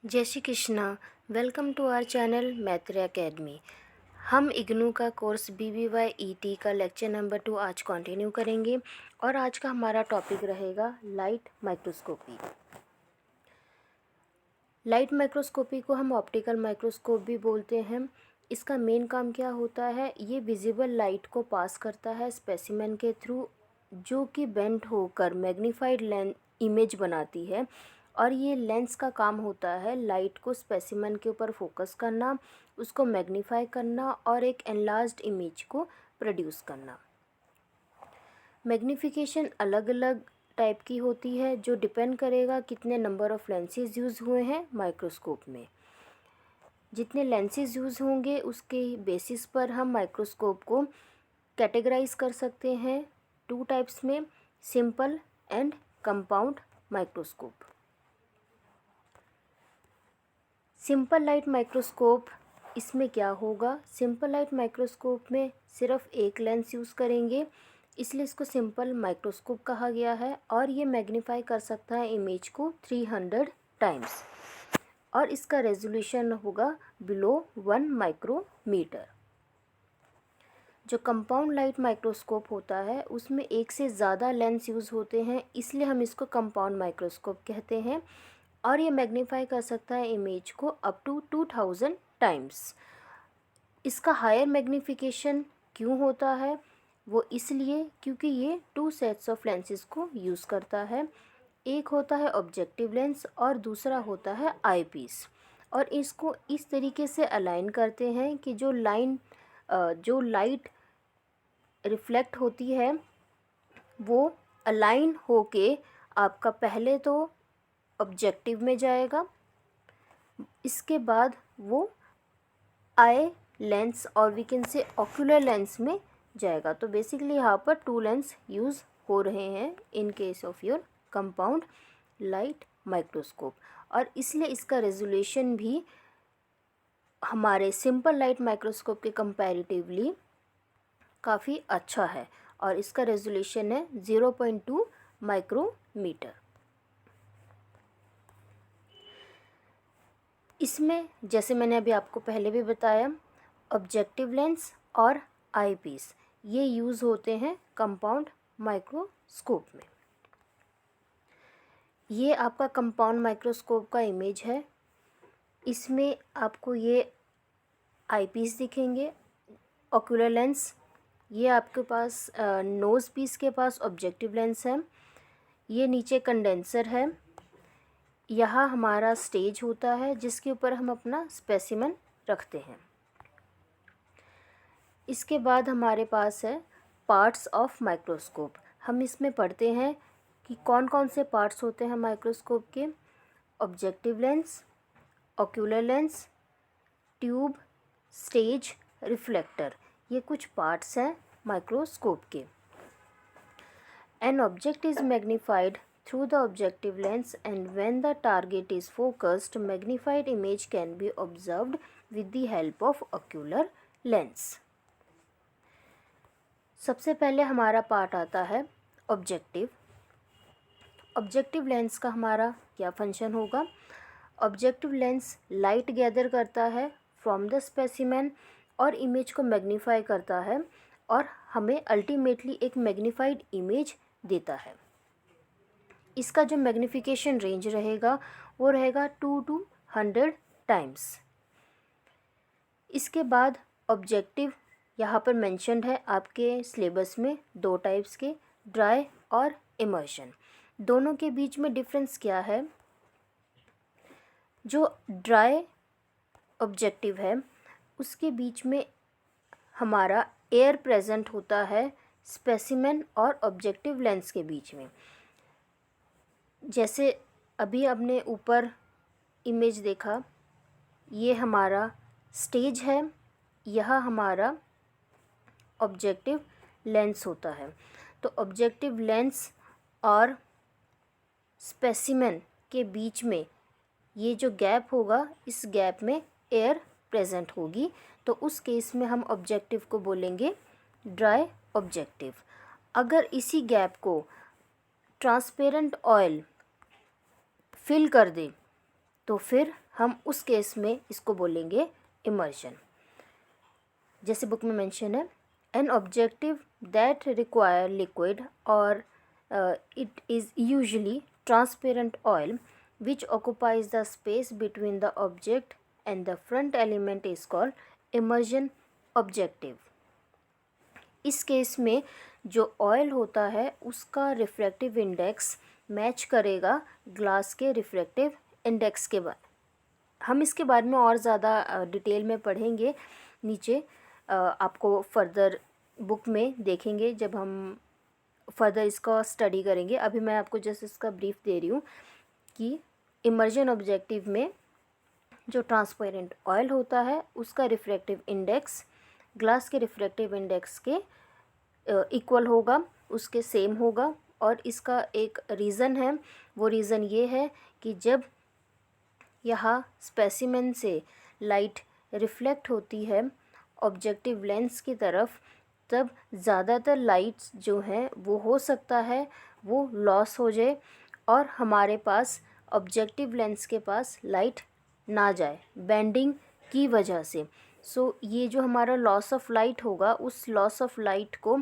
जय Shri Krishna. Welcome to our channel Maitreya academy. हम इग्नू का कोर्स BBY का लेक्चर नंबर 2 आज कंटिन्यू करेंगे और आज का हमारा टॉपिक रहेगा लाइट माइक्रोस्कोपी। लाइट माइक्रोस्कोपी को हम ऑप्टिकल माइक्रोस्कोप भी बोलते हैं। इसका मेन काम क्या होता है, ये विजिबल लाइट को पास करता है स्पेसिमेन के थ्रू, जो कि बेंट होकर मैग्नीफाइड लेंस इमेज बनाती है। और ये लेंस का काम होता है लाइट को स्पेसिमेन के ऊपर फोकस करना, उसको मैग्नीफाई करना और एक एनलार्ज्ड इमेज को प्रोड्यूस करना। मैग्नीफिकेशन अलग अलग टाइप की होती है, जो डिपेंड करेगा कितने नंबर ऑफ़ लेंसेज यूज़ हुए हैं माइक्रोस्कोप में। जितने लेंसेज यूज़ होंगे उसके बेसिस पर हम माइक्रोस्कोप को कैटेगराइज कर सकते हैं 2 टाइप्स में, simple and compound microscope. Simple light microscope, इसमें क्या होगा, सिंपल लाइट माइक्रोस्कोप में सिर्फ एक लेंस यूज़ करेंगे, इसलिए इसको सिंपल माइक्रोस्कोप कहा गया है। और ये मैग्नीफाई कर सकता है इमेज को 300 टाइम्स और इसका रेजोल्यूशन होगा बिलो 1 माइक्रोमीटर। जो कंपाउंड लाइट माइक्रोस्कोप होता है उसमें एक से ज़्यादा लेंस यूज़ होते हैं, इसलिए हम इसको कंपाउंड माइक्रोस्कोप कहते हैं। और ये मैग्नीफाई कर सकता है इमेज को अप टू 2000 टाइम्स। इसका हायर मैग्नीफिकेशन क्यों होता है, वो इसलिए क्योंकि ये 2 सेट्स ऑफ लेंसेज को यूज़ करता है। एक होता है ऑब्जेक्टिव लेंस और दूसरा होता है आई पीस। और इसको इस तरीके से अलाइन करते हैं कि जो लाइट रिफ्लेक्ट होती है वो अलाइन होके आपका पहले तो ऑब्जेक्टिव में जाएगा, इसके बाद वो आई लेंस और we can say ocular lens में जाएगा। तो बेसिकली यहाँ पर 2 लेंस यूज़ हो रहे हैं in case of your compound light microscope. और इसलिए इसका रेजोल्यूशन भी हमारे सिंपल लाइट माइक्रोस्कोप के कंपैरेटिवली काफ़ी अच्छा है और इसका रेजोल्यूशन है 0.2 माइक्रोमीटर। इसमें जैसे मैंने अभी आपको पहले भी बताया, ऑब्जेक्टिव लेंस और आई पीस ये यूज़ होते हैं कंपाउंड माइक्रोस्कोप में। ये आपका कंपाउंड माइक्रोस्कोप का इमेज है। इसमें आपको ये आई पीस दिखेंगे, ऑक्यूलर लेंस, ये आपके पास नोज़ पीस के पास ऑब्जेक्टिव लेंस है, ये नीचे कंडेंसर है, यहाँ हमारा स्टेज होता है जिसके ऊपर हम अपना स्पेसिमेन रखते हैं। इसके बाद हमारे पास है पार्ट्स ऑफ माइक्रोस्कोप। हम इसमें पढ़ते हैं कि कौन कौन से पार्ट्स होते हैं माइक्रोस्कोप के। Objective lens, ocular lens, tube, stage, reflector, ये कुछ पार्ट्स हैं माइक्रोस्कोप के। An object is magnified through the objective lens, and when the target is focused, magnified image can be observed with the help of ocular lens. सबसे पहले हमारा part आता है objective. Objective lens का हमारा क्या फंक्शन होगा, ऑब्जेक्टिव लेंस लाइट गैदर करता है फ्रॉम द स्पेसिमेन और इमेज को मैग्नीफाई करता है और हमें अल्टीमेटली एक मैग्नीफाइड इमेज देता है। इसका जो मैग्नीफिकेशन रेंज रहेगा वो रहेगा 2 to 100 टाइम्स। इसके बाद ऑब्जेक्टिव यहाँ पर मेंशन्ड है आपके सिलेबस में 2 टाइप्स के, ड्राई और इमर्शन। दोनों के बीच में डिफरेंस क्या है, जो ड्राई ऑब्जेक्टिव है उसके बीच में हमारा एयर प्रेजेंट होता है स्पेसिमेन और ऑब्जेक्टिव लेंस के बीच में। जैसे अभी आपने ऊपर इमेज देखा, ये हमारा स्टेज है, यह हमारा ऑब्जेक्टिव लेंस होता है। तो ऑब्जेक्टिव लेंस और स्पेसिमेन के बीच में ये जो गैप होगा, इस गैप में एयर प्रेजेंट होगी, तो उस केस में हम ऑब्जेक्टिव को बोलेंगे ड्राई ऑब्जेक्टिव। अगर इसी गैप को ट्रांसपेरेंट ऑयल फिल कर दे तो फिर हम उस केस में इसको बोलेंगे इमर्शन। जैसे बुक में मेंशन है, an objective that require liquid और it is usually transparent oil which occupies the space between the object and the front element is called immersion objective। इस केस में जो ऑयल होता है उसका रिफ्रैक्टिव इंडेक्स मैच करेगा glass के refractive index के बाद। हम इसके बारे में और ज़्यादा डिटेल में पढ़ेंगे नीचे, आपको फर्दर बुक में देखेंगे जब हम फर्दर इसका स्टडी करेंगे। अभी मैं आपको जस्ट इसका ब्रीफ दे रही हूँ कि इमर्जन ऑब्जेक्टिव में जो ट्रांसपेरेंट ऑयल होता है उसका रिफ्रैक्टिव इंडेक्स ग्लास के रिफ्रैक्टिव इंडेक्स के इक्वल होगा, उसके सेम होगा। और इसका एक रीज़न है, वो रीज़न ये है कि जब यहाँ स्पेसिमेन से लाइट रिफ्लेक्ट होती है ऑब्जेक्टिव लेंस की तरफ, तब ज़्यादातर लाइट्स जो हैं वो हो सकता है वो लॉस हो जाए और हमारे पास ऑब्जेक्टिव लेंस के पास लाइट ना जाए बेंडिंग की वजह से। सो ये जो हमारा लॉस ऑफ लाइट होगा, उस लॉस ऑफ लाइट को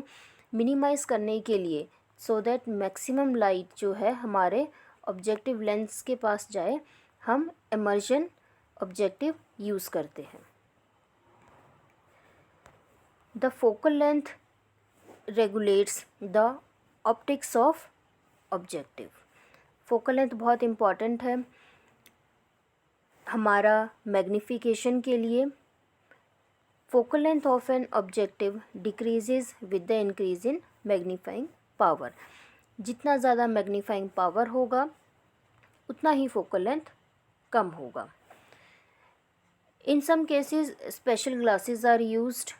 मिनिमाइज़ करने के लिए, सो दैट मैक्सिमम लाइट जो है हमारे ऑब्जेक्टिव लेंस के पास जाए, हम इमर्जन ऑब्जेक्टिव यूज़ करते हैं। The focal length regulates the optics of objective. Focal length बहुत इम्पॉर्टेंट है हमारा मैग्नीफिकेशन के लिए। Focal length of an objective decreases with the increase in magnifying power. जितना ज़्यादा मैग्नीफाइंग पावर होगा उतना ही फोकल लेंथ कम होगा। In some cases special glasses are used,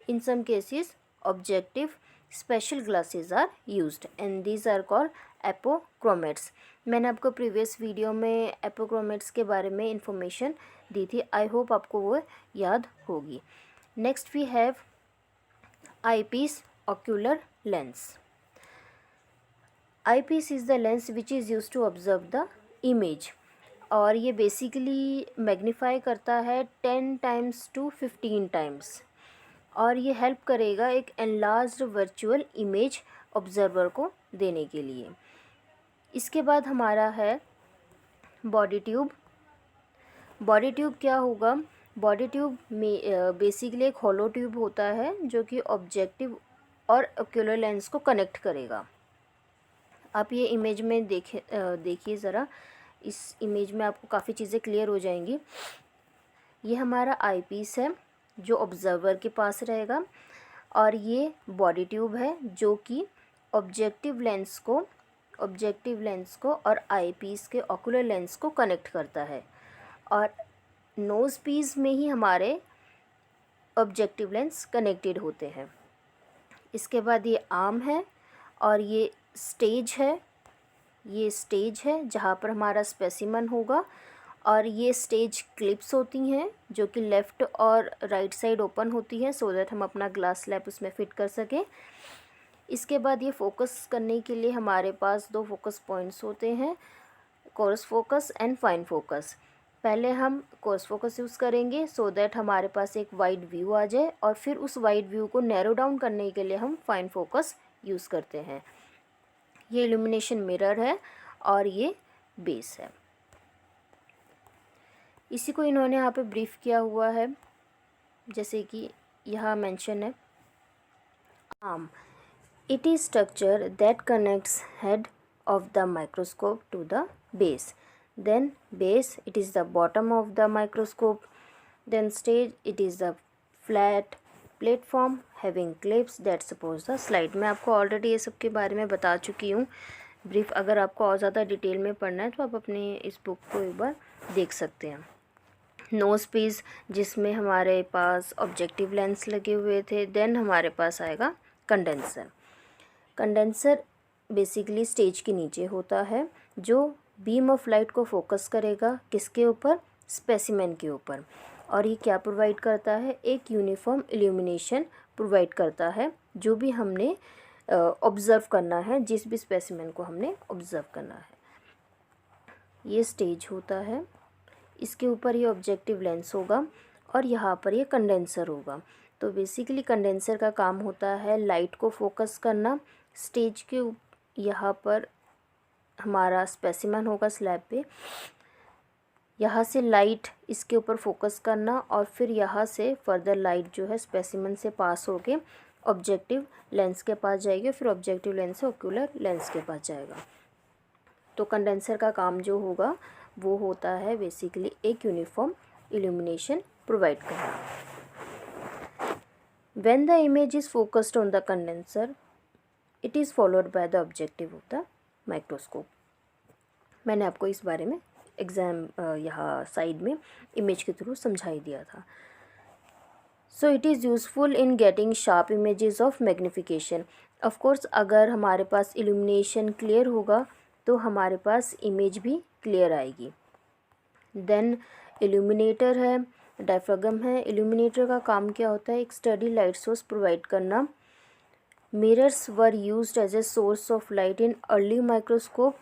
in some cases objective special glasses are used and these are called apochromats. मैंने आपको previous video में एपोक्रोमेट्स के बारे में इंफॉर्मेशन दी थी, आई होप आपको वो याद होगी। Next we have eyepiece ocular lens. Eyepiece is the lens which is used to observe the image, और ये बेसिकली मैग्नीफाई करता है 10 टाइम्स टू 15 टाइम्स, और ये हेल्प करेगा एक एनलार्ज्ड वर्चुअल इमेज ऑब्जर्वर को देने के लिए। इसके बाद हमारा है बॉडी ट्यूब। बॉडी ट्यूब क्या होगा? बॉडी ट्यूब में बेसिकली एक हॉलो ट्यूब होता है जो कि ऑब्जेक्टिव और ऑक्यूलर लेंस को कनेक्ट करेगा। आप ये इमेज में देखिए ज़रा, इस इमेज में आपको काफ़ी चीज़ें क्लियर हो जाएंगी। ये हमारा आईपीस है जो ऑब्जर्वर के पास रहेगा, और ये बॉडी ट्यूब है जो कि ऑब्जेक्टिव लेंस को और आईपीस के ऑक्यूलर लेंस को कनेक्ट करता है, और नोज़ पीस में ही हमारे ऑब्जेक्टिव लेंस कनेक्टेड होते हैं। इसके बाद ये आर्म है और ये स्टेज है जहाँ पर हमारा स्पेसिमन होगा, और ये स्टेज क्लिप्स होती हैं जो कि लेफ़्ट और राइट साइड ओपन होती हैं सो दैट हम अपना ग्लास स्लैब उसमें फ़िट कर सकें। इसके बाद ये फोकस करने के लिए हमारे पास 2 फोकस पॉइंट्स होते हैं, coarse focus and fine focus. पहले हम कोरस फोकस यूज़ करेंगे सो दैट हमारे पास एक वाइड व्यू आ जाए, और फिर उस वाइड व्यू को नैरो डाउन करने के लिए हम फाइन फोकस यूज़ करते हैं। ये इल्यूमिनेशन मिरर है और ये बेस है। इसी को इन्होंने यहाँ पे ब्रीफ किया हुआ है, जैसे कि यहाँ मेंशन है arm. It is structure that connects head of the microscope to the base. Then base, it is the bottom of the microscope. Then stage, it is the flat platform having clips that support the slide. मैं आपको already ये सब के बारे में बता चुकी हूँ ब्रीफ। अगर आपको और ज़्यादा डिटेल में पढ़ना है तो आप अपने इस बुक को एक बार देख सकते हैं। नोज़ पीस जिसमें हमारे पास ऑब्जेक्टिव लेंस लगे हुए थे। देन हमारे पास आएगा कंडेंसर। कंडेंसर बेसिकली स्टेज के नीचे होता है जो बीम ऑफ लाइट को फोकस करेगा किसके ऊपर? स्पेसिमेन के ऊपर। और ये क्या प्रोवाइड करता है? एक यूनिफॉर्म इल्यूमिनेशन प्रोवाइड करता है जो भी हमने ऑब्ज़र्व करना है, जिस भी स्पेसिमेन को हमने ऑब्ज़र्व करना है। ये स्टेज होता है। इसके ऊपर ये ऑब्जेक्टिव लेंस होगा और यहाँ पर ये कंडेंसर होगा। तो बेसिकली कंडेंसर का काम होता है लाइट को फोकस करना। स्टेज के यहाँ पर हमारा स्पेसिमेन होगा स्लैब पे, यहाँ से लाइट इसके ऊपर फोकस करना और फिर यहाँ से फर्दर लाइट जो है स्पेसिमेन से पास होके ऑब्जेक्टिव लेंस के पास जाएगी, फिर ऑब्जेक्टिव लेंस से ओक्यूलर लेंस के पास जाएगा। तो कंडेंसर का काम जो होगा वो होता है बेसिकली एक यूनिफॉर्म इल्यूमिनेशन प्रोवाइड करना। When the image is focused on the condenser, it is followed by the objective of the microscope. मैंने आपको इस बारे में एग्ज़ाम यहाँ साइड में इमेज के थ्रू समझा ही दिया था। So it is useful in getting sharp images of magnification. Of course अगर हमारे पास illumination clear होगा तो हमारे पास इमेज भी क्लियर आएगी। देन इल्यूमिनेटर है, डायफ्रागम है। इल्यूमिनेटर का काम क्या होता है, एक स्टडी लाइट सोर्स प्रोवाइड करना। Mirrors were used as a source of light in early microscope.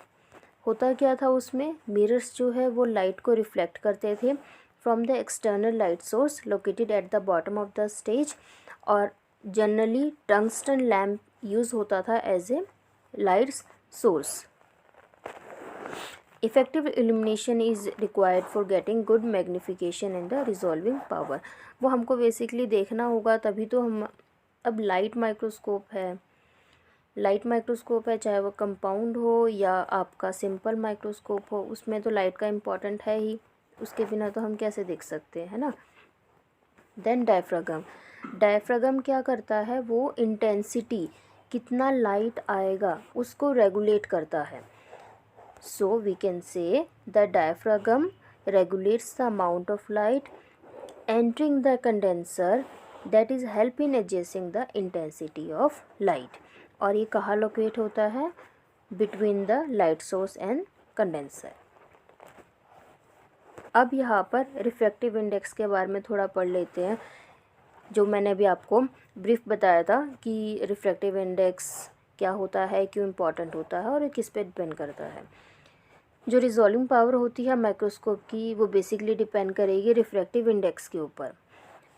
होता क्या था उसमें, मिरर्स जो है वो लाइट को रिफ्लेक्ट करते थे from the external light source located at the bottom of the stage, और जनरली टंगस्टन लैम्प यूज़ होता था as a light source. Effective illumination is required for getting good magnification and the resolving power. वो हमको basically देखना होगा तभी तो हम, अब लाइट माइक्रोस्कोप है चाहे वो कंपाउंड हो या आपका सिंपल माइक्रोस्कोप हो, उसमें तो लाइट का इम्पॉर्टेंट है ही, उसके बिना तो हम कैसे देख सकते हैं, है ना। देन डायफ्रागम क्या करता है, वो इंटेंसिटी कितना लाइट आएगा उसको रेगुलेट करता है। So we can say the diaphragm regulates the amount of light entering the condenser that is help in adjusting the intensity of light. और ये कहाँ लोकेट होता है, between the light source and condenser. अब यहाँ पर रिफ्रैक्टिव इंडेक्स के बारे में थोड़ा पढ़ लेते हैं, जो मैंने अभी आपको ब्रीफ बताया था कि रिफ्रैक्टिव इंडेक्स क्या होता है, क्यों इम्पॉर्टेंट होता है और ये किस पे डिपेंड करता है। जो रिजॉल्विंग पावर होती है माइक्रोस्कोप की, वो बेसिकली डिपेंड करेगी रिफ्रैक्टिव इंडेक्स के ऊपर।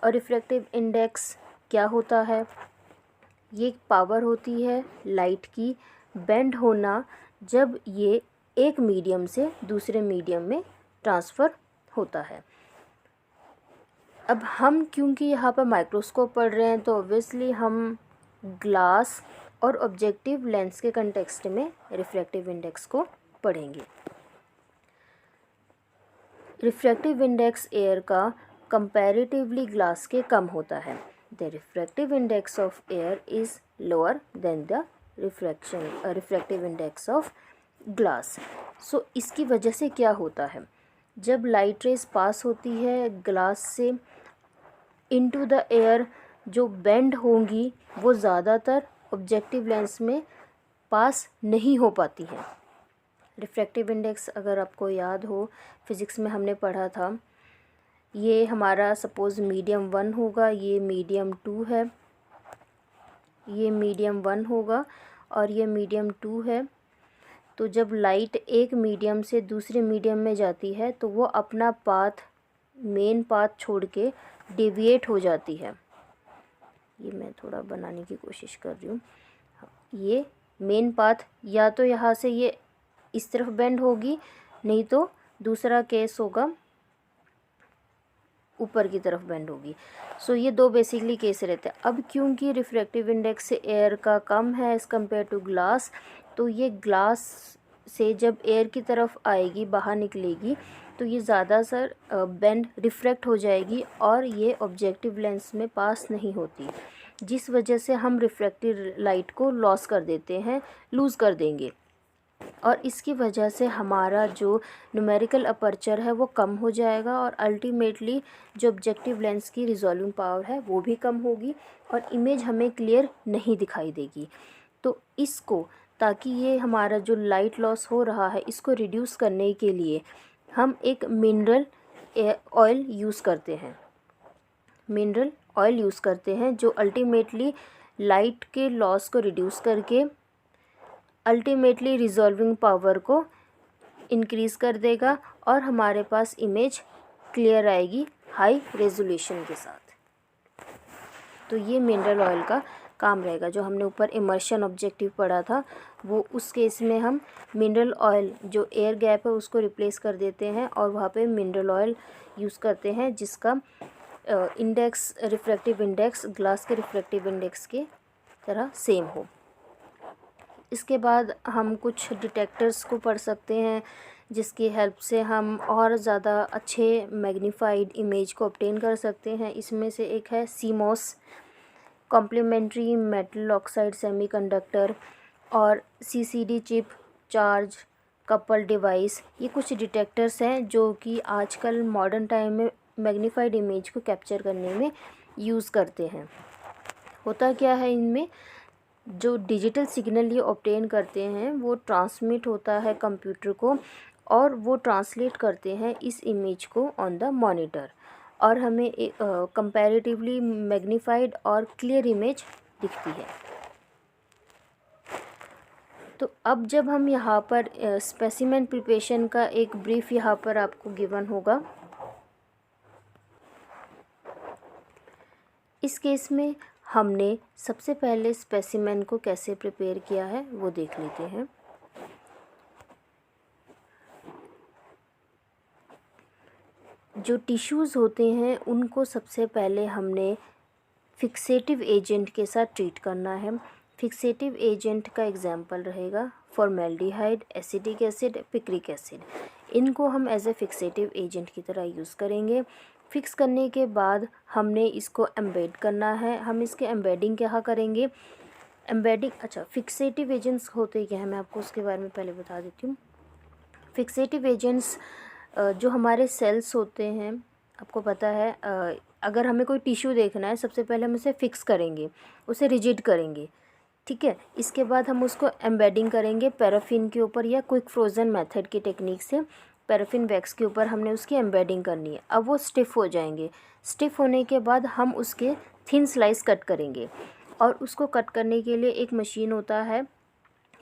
और रिफ्रैक्टिव इंडेक्स क्या होता है, ये एक पावर होती है लाइट की बेंड होना जब ये एक मीडियम से दूसरे मीडियम में ट्रांसफ़र होता है। अब हम क्योंकि यहाँ पर माइक्रोस्कोप पढ़ रहे हैं तो ऑब्वियसली हम ग्लास और ऑब्जेक्टिव लेंस के कंटेक्स्ट में रिफ्रैक्टिव इंडेक्स को पढ़ेंगे। रिफ्रैक्टिव इंडेक्स एयर का कंपैरेटिवली ग्लास के कम होता है। The refractive index of air is lower than the refractive index of glass. So इसकी वजह से क्या होता है, जब लाइट रेज पास होती है ग्लास से इनटू द एयर, जो बेंड होंगी वो ज़्यादातर ऑब्जेक्टिव लेंस में पास नहीं हो पाती हैं। रिफ्रैक्टिव इंडेक्स अगर आपको याद हो, फिज़िक्स में हमने पढ़ा था, ये हमारा सपोज़ मीडियम 1 होगा, ये मीडियम 2 है, ये मीडियम 1 होगा और ये मीडियम 2 है। तो जब लाइट एक मीडियम से दूसरे मीडियम में जाती है तो वो अपना पाथ, मेन पाथ छोड़ के डेविएट हो जाती है। ये मैं थोड़ा बनाने की कोशिश कर रही हूँ। ये मेन पाथ या तो यहाँ से ये इस तरफ बेंड होगी, नहीं तो दूसरा केस होगा ऊपर की तरफ बेंड होगी। सो ये दो बेसिकली केस रहते हैं। अब क्योंकि रिफ्रैक्टिव इंडेक्स से एयर का कम है एज़ कम्पेयर टू ग्लास, तो ये ग्लास से जब एयर की तरफ आएगी, बाहर निकलेगी, तो ये ज़्यादा सर बेंड रिफ्रैक्ट हो जाएगी और ये ऑब्जेक्टिव लेंस में पास नहीं होती, जिस वजह से हम रिफ्रैक्टिव लाइट को लॉस कर देते हैं, लूज़ कर देंगे, और इसकी वजह से हमारा जो न्यूमेरिकल अपर्चर है वो कम हो जाएगा और अल्टीमेटली जो ऑब्जेक्टिव लेंस की रिजॉल्विंग पावर है वो भी कम होगी और इमेज हमें क्लियर नहीं दिखाई देगी। तो इसको, ताकि ये हमारा जो लाइट लॉस हो रहा है इसको रिड्यूस करने के लिए हम एक मिनरल ऑयल यूज़ करते हैं। मिनरल ऑयल यूज़ करते हैं जो अल्टीमेटली लाइट के लॉस को रिड्यूस करके अल्टीमेटली रिजॉल्विंग पावर को इंक्रीज़ कर देगा और हमारे पास इमेज क्लियर आएगी हाई रेजोल्यूशन के साथ। तो ये मिनरल ऑयल का काम रहेगा। जो हमने ऊपर इमर्शन ऑब्जेक्टिव पढ़ा था वो उस केस में हम मिनरल ऑयल जो एयर गैप है उसको रिप्लेस कर देते हैं और वहाँ पे मिनरल ऑयल यूज़ करते हैं जिसका इंडेक्स रिफ्रैक्टिव इंडेक्स ग्लास के रिफ्रैक्टिव इंडेक्स के तरह सेम हो। इसके बाद हम कुछ डिटेक्टर्स को पढ़ सकते हैं जिसकी हेल्प से हम और ज़्यादा अच्छे मैग्नीफाइड इमेज को ऑब्टेन कर सकते हैं। इसमें से एक है CMOS complementary metal oxide semiconductor और CCD chip charge couple device. ये कुछ डिटेक्टर्स हैं जो कि आजकल मॉडर्न टाइम में मैग्नीफाइड इमेज को कैप्चर करने में यूज़ करते हैं। होता क्या है, इनमें जो डिजिटल सिग्नल ये ऑब्टेन करते हैं वो ट्रांसमिट होता है कंप्यूटर को और वो ट्रांसलेट करते हैं इस इमेज को ऑन द मॉनिटर और हमें कंपैरेटिवली मैग्नीफाइड और क्लियर इमेज दिखती है। तो अब जब हम यहाँ पर स्पेसिमेन प्रिपरेशन का एक ब्रीफ यहाँ पर आपको गिवन होगा। इस केस में हमने सबसे पहले स्पेसिमेन को कैसे प्रिपेयर किया है वो देख लेते हैं। जो टिश्यूज़ होते हैं उनको सबसे पहले हमने फिक्सेटिव एजेंट के साथ ट्रीट करना है। फिक्सेटिव एजेंट का एग्जाम्पल रहेगा formaldehyde, acetic acid, picric acid. इनको हम एज ए फिक्सेटिव एजेंट की तरह यूज़ करेंगे। फिक्स करने के बाद हमने इसको एम्बेड करना है। हम इसके एम्बेडिंग क्या करेंगे, एम्बेडिंग फिक्सेटिव एजेंट्स होते क्या है मैं आपको उसके बारे में पहले बता देती हूँ। फिक्सेटिव एजेंट्स जो हमारे सेल्स होते हैं, आपको पता है अगर हमें कोई टिश्यू देखना है सबसे पहले हम उसे फिक्स करेंगे, उसे रिजिड करेंगे, ठीक है। इसके बाद हम उसको एम्बेडिंग करेंगे पैराफिन के ऊपर या क्विक फ्रोज़न मेथड की टेक्निक से पैराफिन वैक्स के ऊपर हमने उसकी एम्बेडिंग करनी है। अब वो स्टिफ़ हो जाएंगे। स्टिफ़ होने के बाद हम उसके थिन स्लाइस कट करेंगे और उसको कट करने के लिए एक मशीन होता है,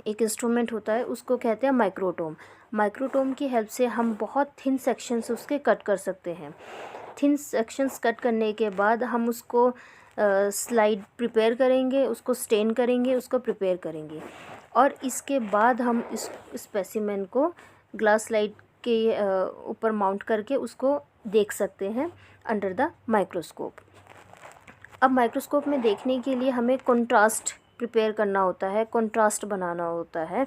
एक इंस्ट्रूमेंट होता है, उसको कहते हैं माइक्रोटोम। माइक्रोटोम की हेल्प से हम बहुत थिन सेक्शंस उसके कट कर सकते हैं। थिन सेक्शंस कट करने के बाद हम उसको स्लाइड प्रिपेयर करेंगे, उसको स्टेन करेंगे, उसको प्रिपेयर करेंगे और इसके बाद हम इस स्पेसिमेन को ग्लास स्लाइड के ऊपर माउंट करके उसको देख सकते हैं अंडर द माइक्रोस्कोप। अब माइक्रोस्कोप में देखने के लिए हमें कंट्रास्ट प्रिपेयर करना होता है, कंट्रास्ट बनाना होता है।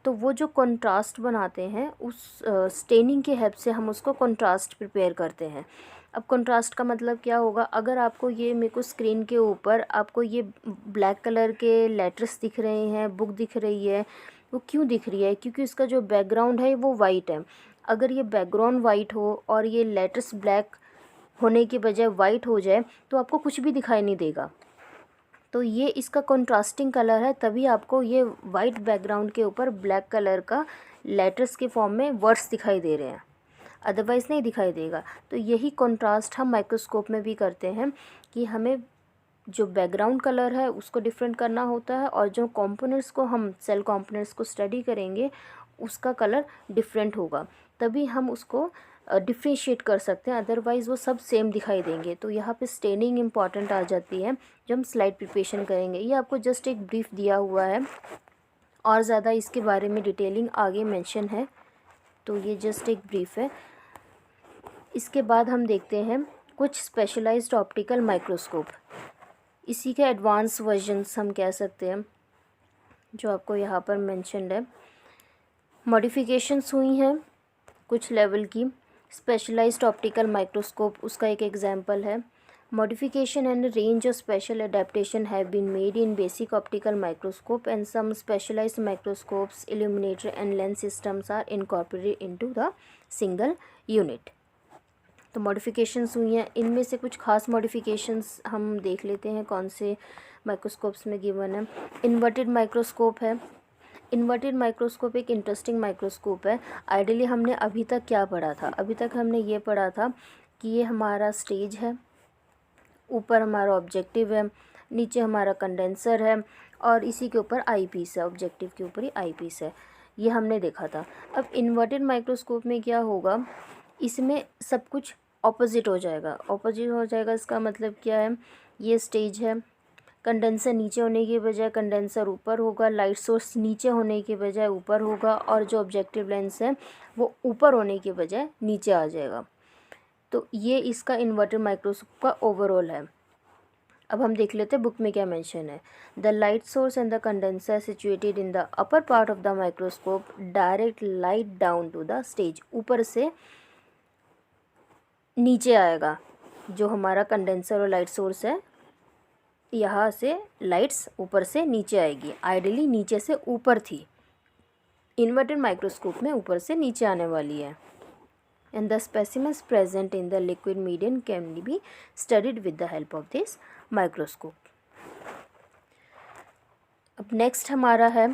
तो वो जो कंट्रास्ट बनाते हैं उस स्टेनिंग की हेल्प से हम उसको कंट्रास्ट प्रिपेयर करते हैं। अब कंट्रास्ट का मतलब क्या होगा, अगर आपको ये मेरे को स्क्रीन के ऊपर आपको ये ब्लैक कलर के लेटर्स दिख रहे हैं, बुक दिख रही है, वो क्यों दिख रही है, क्योंकि इसका जो बैकग्राउंड है वो वाइट है। अगर ये बैकग्राउंड वाइट हो और ये लेटर्स ब्लैक होने के बजाय वाइट हो जाए तो आपको कुछ भी दिखाई नहीं देगा। तो ये इसका कंट्रास्टिंग कलर है, तभी आपको ये वाइट बैकग्राउंड के ऊपर ब्लैक कलर का लेटर्स के फॉर्म में वर्ड्स दिखाई दे रहे हैं, अदरवाइज़ नहीं दिखाई देगा। तो यही कंट्रास्ट हम माइक्रोस्कोप में भी करते हैं कि हमें जो बैकग्राउंड कलर है उसको डिफरेंट करना होता है और जो कंपोनेंट्स को हम सेल कंपोनेंट्स को स्टडी करेंगे उसका कलर डिफरेंट होगा, तभी हम उसको डिफ्रेंशिएट कर सकते हैं, अदरवाइज़ वो सब सेम दिखाई देंगे। तो यहाँ पे स्टेनिंग इंपॉर्टेंट आ जाती है जब हम स्लाइड प्रिपरेशन करेंगे। ये आपको जस्ट एक ब्रीफ दिया हुआ है और ज़्यादा इसके बारे में डिटेलिंग आगे मेंशन है, तो ये जस्ट एक ब्रीफ है। इसके बाद हम देखते हैं कुछ स्पेशलाइज्ड ऑप्टिकल माइक्रोस्कोप। इसी के एडवांस वर्जन्स हम कह सकते हैं जो आपको यहाँ पर मेंशन्ड है। मॉडिफिकेशंस हुई हैं कुछ लेवल की। स्पेशलाइज्ड ऑप्टिकल माइक्रोस्कोप उसका एक एग्जांपल है। Modification and range of special adaptation have been made in basic optical microscope and some specialized microscopes illuminator and lens systems are incorporated into the single unit. तो modifications हुई हैं, इनमें से कुछ खास मॉडिफिकेशंस हम देख लेते हैं कौन से माइक्रोस्कोप्स में गिवन है। इन्वर्टेड माइक्रोस्कोप है। इन्वर्टेड माइक्रोस्कोप एक इंटरेस्टिंग माइक्रोस्कोप है। आइडियली हमने अभी तक क्या पढ़ा था, अभी तक हमने ये पढ़ा था कि ये हमारा स्टेज है, ऊपर हमारा ऑब्जेक्टिव है, नीचे हमारा कंडेंसर है और इसी के ऊपर आई पीस है, ऑब्जेक्टिव के ऊपर ही आई पीस है। ये हमने देखा था। अब इन्वर्टेड माइक्रोस्कोप में क्या होगा, इसमें सब कुछ ऑपोजिट हो जाएगा। ऑपोजिट हो जाएगा इसका मतलब क्या है, ये स्टेज है, कंडेंसर नीचे होने के बजाय कंडेंसर ऊपर होगा, लाइट सोर्स नीचे होने के बजाय ऊपर होगा, और जो ऑब्जेक्टिव लेंस है वो ऊपर होने के बजाय नीचे आ जाएगा। तो ये इसका इन्वर्टेड माइक्रोस्कोप का ओवरऑल है। अब हम देख लेते हैं बुक में क्या मेंशन है। The light source and the condenser situated in the upper part of the microscope direct light down to the stage. ऊपर से नीचे आएगा जो हमारा कंडेंसर और लाइट सोर्स है, यहाँ से लाइट्स ऊपर से नीचे आएगी। आइडियली नीचे से ऊपर थी, इन्वर्टेड माइक्रोस्कोप में ऊपर से नीचे आने वाली है। And the specimens present in the liquid medium can be studied with the help of this microscope. अब नेक्स्ट हमारा है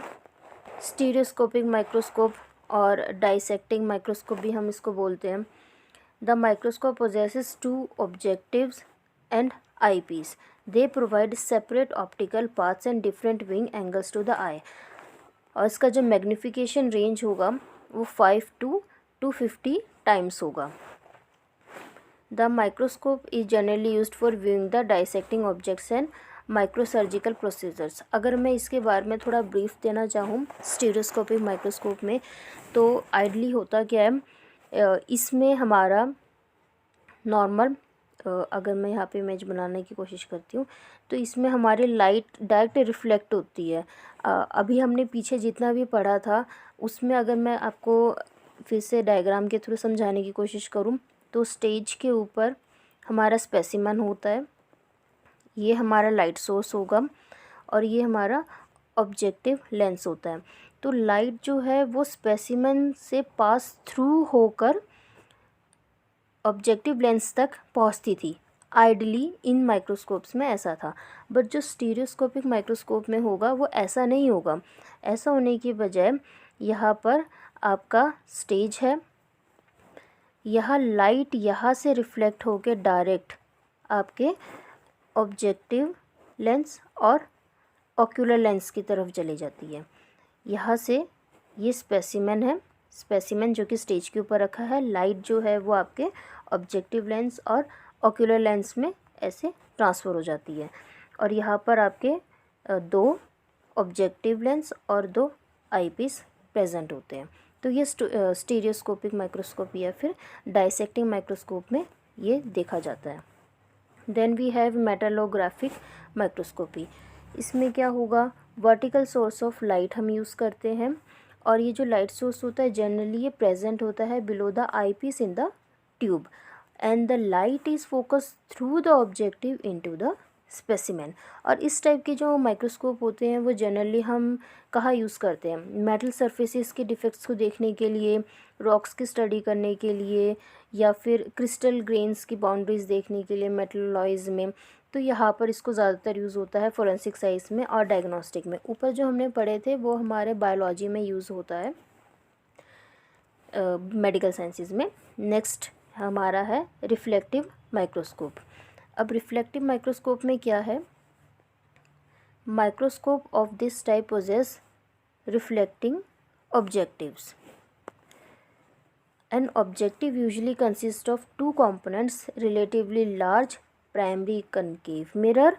स्टीरियोस्कोपिक माइक्रोस्कोप और डाइसेक्टिंग माइक्रोस्कोप भी हम इसको बोलते हैं। The microscope possesses two objectives and eyepiece. They provide separate optical paths and different viewing angles to the eye. और इसका जो मैग्नीफिकेशन रेंज होगा वो 5 to 250 टाइम्स होगा। The microscope is generally used for viewing the dissecting objects and microsurgical procedures. अगर मैं इसके बारे में थोड़ा ब्रीफ देना चाहूँ स्टीरियोस्कोपिक माइक्रोस्कोप में, तो आइडली होता क्या है, इसमें हमारा नॉर्मल, अगर मैं यहाँ पे इमेज बनाने की कोशिश करती हूँ तो इसमें हमारी लाइट डायरेक्ट रिफ्लेक्ट होती है। अभी हमने पीछे जितना भी पढ़ा था उसमें अगर मैं आपको फिर से डायग्राम के थ्रू समझाने की कोशिश करूँ तो स्टेज के ऊपर हमारा स्पेसिमन होता है, ये हमारा लाइट सोर्स होगा और ये हमारा ऑब्जेक्टिव लेंस होता है। तो लाइट जो है वो स्पेसिमन से पास थ्रू होकर ऑब्जेक्टिव लेंस तक पहुंचती थी। आइडली इन माइक्रोस्कोप्स में ऐसा था, बट जो स्टीरियोस्कोपिक माइक्रोस्कोप में होगा वो ऐसा नहीं होगा। ऐसा होने की बजाय यहाँ पर आपका स्टेज है, यहाँ लाइट यहाँ से रिफ्लेक्ट होकर डायरेक्ट आपके ऑब्जेक्टिव लेंस और ऑक्यूलर लेंस की तरफ चली जाती है। यहाँ से ये स्पेसिमेन है, स्पेसिमेन जो कि स्टेज के ऊपर रखा है, लाइट जो है वो आपके ऑब्जेक्टिव लेंस और ऑक्यूलर लेंस में ऐसे ट्रांसफ़र हो जाती है। और यहाँ पर आपके दो ऑब्जेक्टिव लेंस और दो आईपीस प्रेजेंट होते हैं। तो ये स्टीरियोस्कोपिक माइक्रोस्कोप या फिर डाइसेक्टिंग माइक्रोस्कोप में ये देखा जाता है। Then we have metallographic microscopy. इसमें क्या होगा, वर्टिकल सोर्स ऑफ लाइट हम यूज़ करते हैं और ये जो लाइट सोर्स होता है जनरली ये प्रेजेंट होता है below the eyepiece in the tube and the light is focus through the objective into the specimen. और इस टाइप के जो माइक्रोस्कोप होते हैं वो जनरली हम कहाँ यूज़ करते हैं, मेटल सरफेसेस के डिफेक्ट्स को देखने के लिए, रॉक्स की स्टडी करने के लिए, या फिर क्रिस्टल ग्रेन्स की बाउंड्रीज देखने के लिए मेटलॉइज में। तो यहाँ पर इसको ज़्यादातर यूज़ होता है फोरेंसिक साइंस में और डायग्नोस्टिक में। ऊपर जो हमने पढ़े थे वो हमारे बायोलॉजी में यूज़ होता है, मेडिकल साइंसेज में। नेक्स्ट हमारा है रिफ्लेक्टिव माइक्रोस्कोप। अब रिफ्लेक्टिव माइक्रोस्कोप में क्या है, microscope of this type poses reflecting objectives. An objective usually consists of two components, relatively large primary concave mirror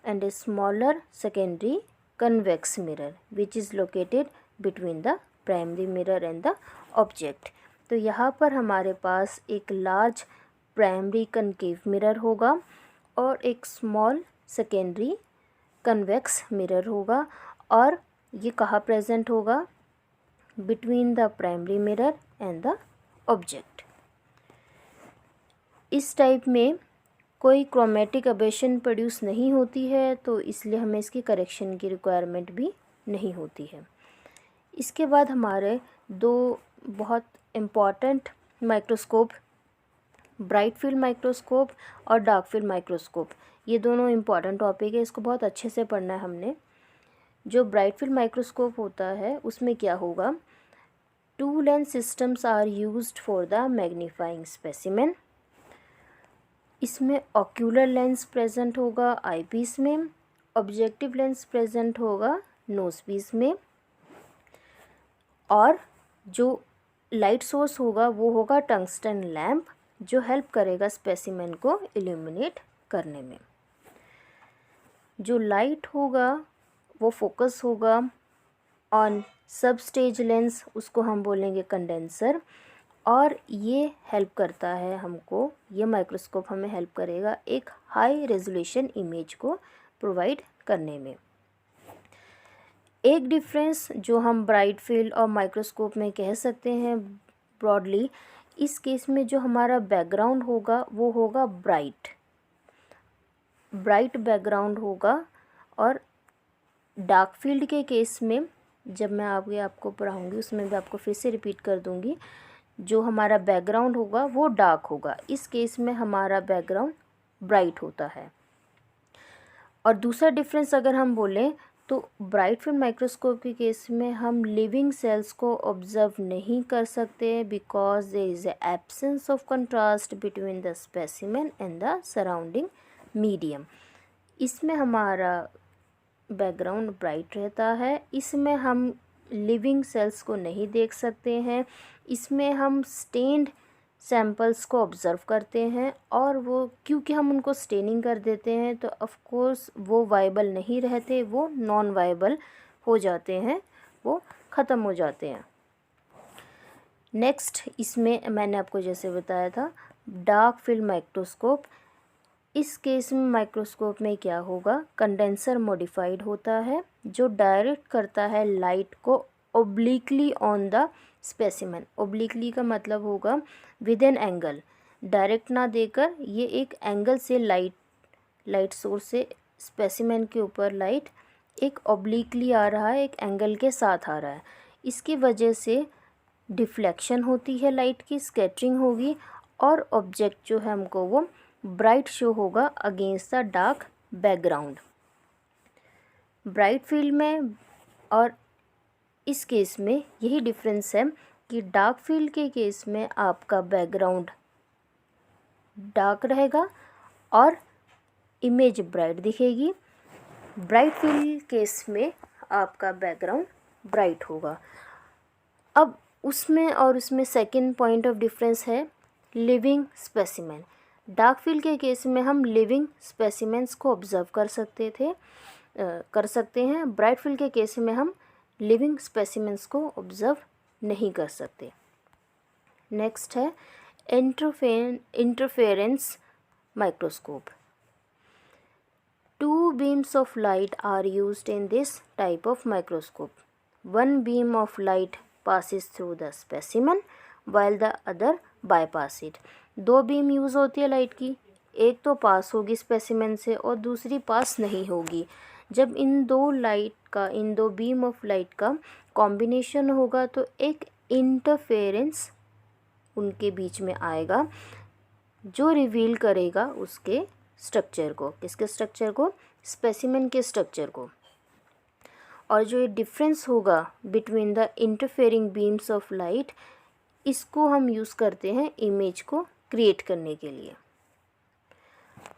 and a smaller secondary convex mirror which is located between the primary mirror and the object. तो यहाँ पर हमारे पास एक large primary concave mirror होगा और एक small secondary convex mirror होगा और ये कहाँ प्रेजेंट होगा, between the primary mirror and the object. इस टाइप में कोई क्रोमेटिक एबेशन प्रोड्यूस नहीं होती है तो इसलिए हमें इसकी करेक्शन की रिक्वायरमेंट भी नहीं होती है। इसके बाद हमारे दो बहुत important microscope, bright field microscope और डार्क फील्ड माइक्रोस्कोप, ये दोनों इम्पॉर्टेंट टॉपिक है, इसको बहुत अच्छे से पढ़ना है हमने। जो ब्राइट फील्ड माइक्रोस्कोप होता है उसमें क्या होगा, two lens systems are used for the magnifying specimen. इसमें ऑक्यूलर लेंस प्रेजेंट होगा आईपीस में, ऑब्जेक्टिव लेंस प्रेजेंट होगा नोजपीस में। और जो लाइट सोर्स होगा वो होगा टंगस्टन लैम्प, जो हेल्प करेगा स्पेसिमेन को इल्यूमिनेट करने में। जो लाइट होगा वो फोकस होगा ऑन सब स्टेज लेंस, उसको हम बोलेंगे कंडेंसर, और ये हेल्प करता है हमको, ये माइक्रोस्कोप हमें हेल्प करेगा एक हाई रेजोल्यूशन इमेज को प्रोवाइड करने में। एक डिफरेंस जो हम ब्राइट फील्ड और माइक्रोस्कोप में कह सकते हैं ब्रॉडली, इस केस में जो हमारा बैकग्राउंड होगा वो होगा ब्राइट बैकग्राउंड होगा, और डार्क फील्ड के केस में जब मैं आगे आपको पढ़ाऊँगी उसमें भी आपको फिर से रिपीट कर दूँगी, जो हमारा बैकग्राउंड होगा वो डार्क होगा। इस केस में हमारा बैकग्राउंड ब्राइट होता है। और दूसरा डिफरेंस अगर हम बोलें तो ब्राइट फील्ड माइक्रोस्कोप के केस में हम लिविंग सेल्स को ऑब्जर्व नहीं कर सकते, because there is a absence of contrast between the specimen and the surrounding medium. इसमें हमारा बैकग्राउंड ब्राइट रहता है, इसमें हम लिविंग सेल्स को नहीं देख सकते हैं, इसमें हम स्टेन्ड सैंपल्स को ऑब्ज़र्व करते हैं, और वो क्योंकि हम उनको स्टेनिंग कर देते हैं तो ऑफ कोर्स वो वाइबल नहीं रहते, वो नॉन वाइबल हो जाते हैं, वो ख़त्म हो जाते हैं। नेक्स्ट, इसमें मैंने आपको जैसे बताया था डार्क फील्ड माइक्रोस्कोप। इस केस में माइक्रोस्कोप में क्या होगा, कंडेंसर मॉडिफाइड होता है जो डायरेक्ट करता है लाइट को obliquely on the specimen. Obliquely का मतलब होगा विद एन एंगल, डायरेक्ट ना देकर ये एक एंगल से लाइट सोर्स से स्पेसिमेन के ऊपर लाइट एक ओब्लिकली आ रहा है, एक एंगल के साथ आ रहा है। इसकी वजह से डिफ्लेक्शन होती है, लाइट की स्कैटरिंग होगी, और ऑब्जेक्ट जो है हमको वो ब्राइट शो होगा against the dark background. Bright field में और इस केस में यही डिफरेंस है कि डार्क फील्ड के केस में आपका बैकग्राउंड डार्क रहेगा और इमेज ब्राइट दिखेगी। ब्राइट फील्ड केस में आपका बैकग्राउंड ब्राइट होगा। अब उसमें और उसमें सेकंड पॉइंट ऑफ डिफरेंस है लिविंग स्पेसिमेन। डार्क फील्ड के केस में हम लिविंग स्पेसिमेंस को ऑब्जर्व कर सकते हैं। ब्राइट फील्ड के केस में हम लिविंग स्पेसिमेंस को ऑब्जर्व नहीं कर सकते। नेक्स्ट है interference microscope. Two beams of light are used in this type of microscope. One beam of light passes through the specimen while the other bypass it. दो beam use होती है light की, एक तो पास होगी स्पेसिमेन से और दूसरी पास नहीं होगी। जब इन दो बीम ऑफ लाइट का कॉम्बिनेशन होगा तो एक इंटरफेरेंस उनके बीच में आएगा जो रिवील करेगा उसके स्ट्रक्चर को। किसके स्ट्रक्चर को? स्पेसिमेन के स्ट्रक्चर को। और जो ये डिफरेंस होगा between the interfering beams of light, इसको हम यूज़ करते हैं इमेज को क्रिएट करने के लिए।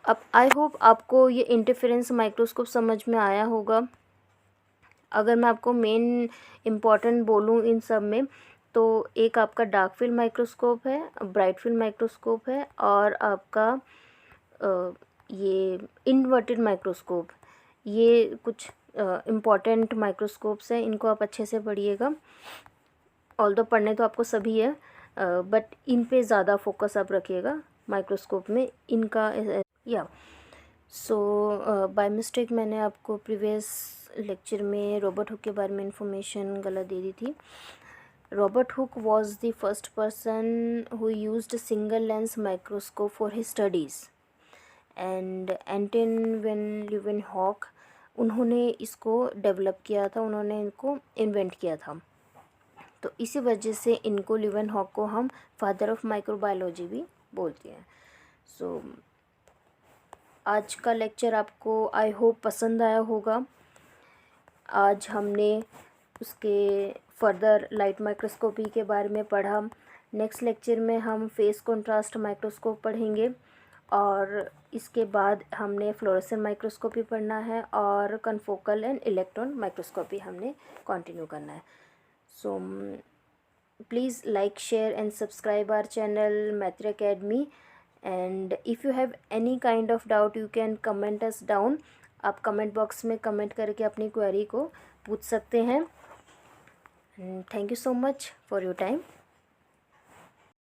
अब आई होप आपको ये इंटरफेरेंस माइक्रोस्कोप समझ में आया होगा। अगर मैं आपको मेन इम्पॉर्टेंट बोलूँ इन सब में, तो एक आपका डार्क फील्ड माइक्रोस्कोप है, ब्राइट फील्ड माइक्रोस्कोप है, और आपका ये इन्वर्टेड माइक्रोस्कोप। ये कुछ इम्पॉर्टेंट माइक्रोस्कोप्स हैं, इनको आप अच्छे से पढ़िएगा। ऑल्दो पढ़ने तो आपको सभी है, बट इन पे ज़्यादा फोकस आप रखिएगा माइक्रोस्कोप में इनका। या सो बाय मिस्टेक मैंने आपको प्रीवियस लेक्चर में रॉबर्ट हुक के बारे में इंफॉर्मेशन गलत दे दी थी। Robert Hooke was the first person who used single lens microscope for his studies, and Anton when Leeuwenhoek उन्होंने इसको डेवलप किया था, उन्होंने इनको इन्वेंट किया था। तो इसी वजह से इनको ल्यूवेनहॉक को हम फादर ऑफ माइक्रोबायोलॉजी भी बोलते हैं। सो आज का लेक्चर आपको आई होप पसंद आया होगा। आज हमने उसके फर्दर लाइट माइक्रोस्कोपी के बारे में पढ़ा। नेक्स्ट लेक्चर में हम फेस कंट्रास्ट माइक्रोस्कोप पढ़ेंगे, और इसके बाद हमने फ्लोरेसेंट माइक्रोस्कोपी पढ़ना है, और कन्फोकल एंड इलेक्ट्रॉन माइक्रोस्कोपी हमने कंटिन्यू करना है। So please like, share and subscribe our channel Maitri Academy. And if you have any kind of doubt you can comment us down. आप कमेंट बॉक्स में comment करके अपनी query को पूछ सकते हैं. Thank you so much for your time.